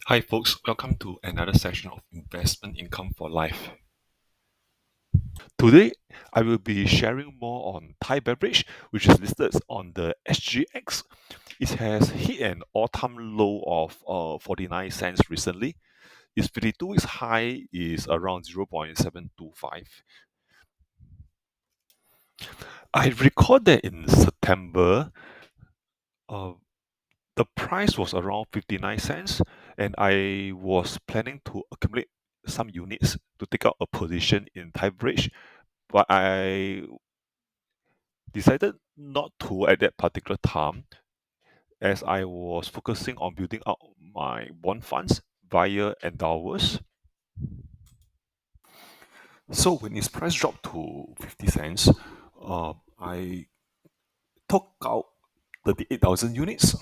Hi, folks. Welcome to another session of Investment Income for Life. Today, I will be sharing more on Thai Beverage, which is listed on the SGX. It has hit an all-time low of 49 cents recently. Its 52 weeks high is around 0.725. I recall that in September, uh, the price was around 59 cents, and I was planning to accumulate some units to take out a position in Thai Bridge, but I decided not to at that particular time as I was focusing on building out my bond funds via endowers. So when its price dropped to 50 cents, I took out 38,000 units.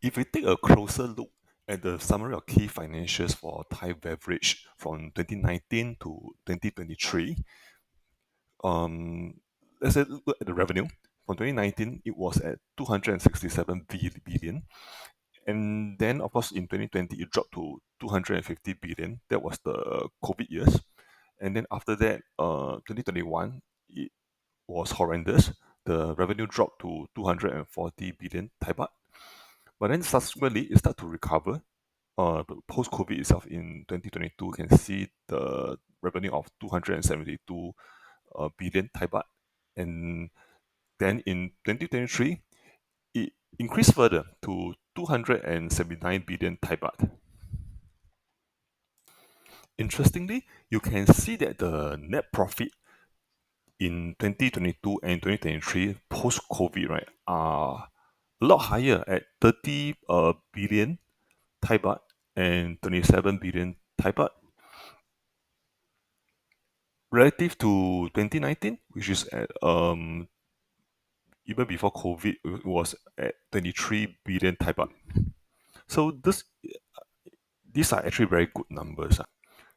If we take a closer look at the summary of key financials for Thai Beverage from 2019 to 2023, um, let's say look at the revenue. From 2019, it was at 267 billion. And then, of course, in 2020, it dropped to 250 billion. That was the COVID years. And then after that, 2021, it was horrendous. The revenue dropped to 240 billion Thai baht. But then subsequently, it started to recover. Post COVID itself in 2022, you can see the revenue of 272 billion Thai baht. And then in 2023, it increased further to 279 billion Thai baht. Interestingly, you can see that the net profit in 2022 and 2023 post COVID, right, are a lot higher at 30 billion Thai baht and 27 billion Thai baht relative to 2019, which is at even before COVID, it was at 23 billion Thai baht. So these are actually very good numbers.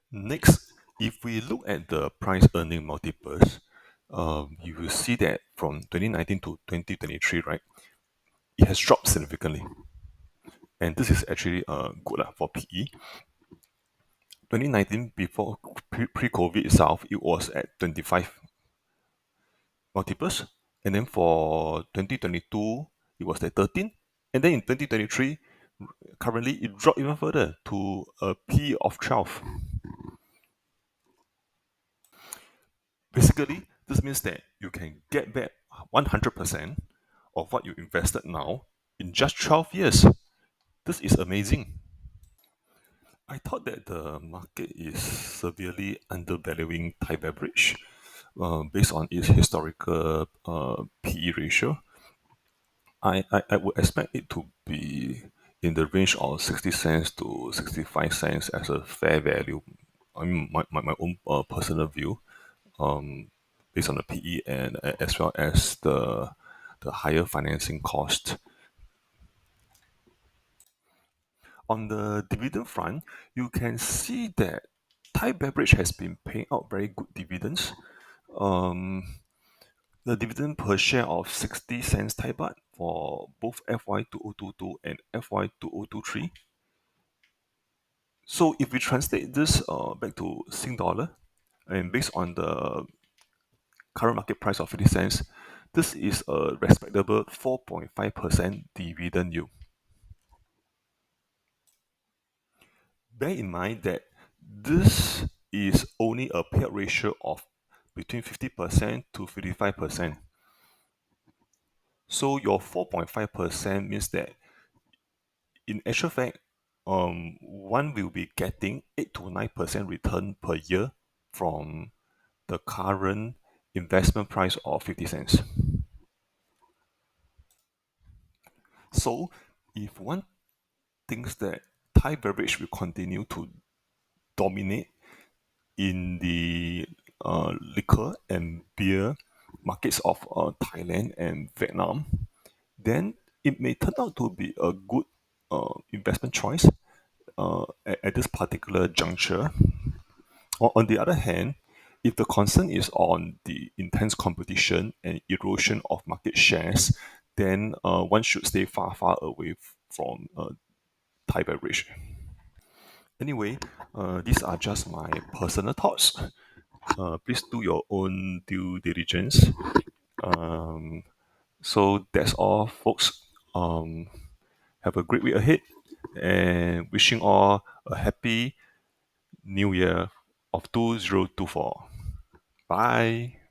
Next, if we look at the price earning multiples, you will see that from 2019 to 2023, right, it has dropped significantly. And this is actually good for PE. 2019, before pre-COVID itself, it was at 25 multiples. And then for 2022, it was at 13. And then in 2023, currently it dropped even further to a P of 12. Basically, this means that you can get back 100% of what you invested now in just 12 years. This is amazing. I thought that the market is severely undervaluing Thai Beverage based on its historical PE ratio. I would expect it to be in the range of 60 cents to 65 cents as a fair value. I mean, my own personal view, um, based on the PE and as well as the higher financing cost. On the dividend front, you can see that Thai Beverage has been paying out very good dividends. Um, the dividend per share of 60 cents Thai baht for both FY 2022 and FY 2023. So if we translate this back to Sing dollar, and based on the current market price of 50 cents, this is a respectable 4.5% dividend yield. Bear in mind that this is only a payout ratio of between 50% to 55%. So your 4.5% means that in actual fact, one will be getting 8 to 9% return per year from the current investment price of 50 cents. So if one thinks that Thai beverage will continue to dominate in the liquor and beer markets of Thailand and Vietnam, then it may turn out to be a good investment choice at this particular juncture. On the other hand, if the concern is on the intense competition and erosion of market shares, then one should stay far, far away from Thai beverage. Anyway, these are just my personal thoughts. Please do your own due diligence. Um, so that's all, folks. Have a great week ahead, and wishing all a happy New Year of 2024. Bye.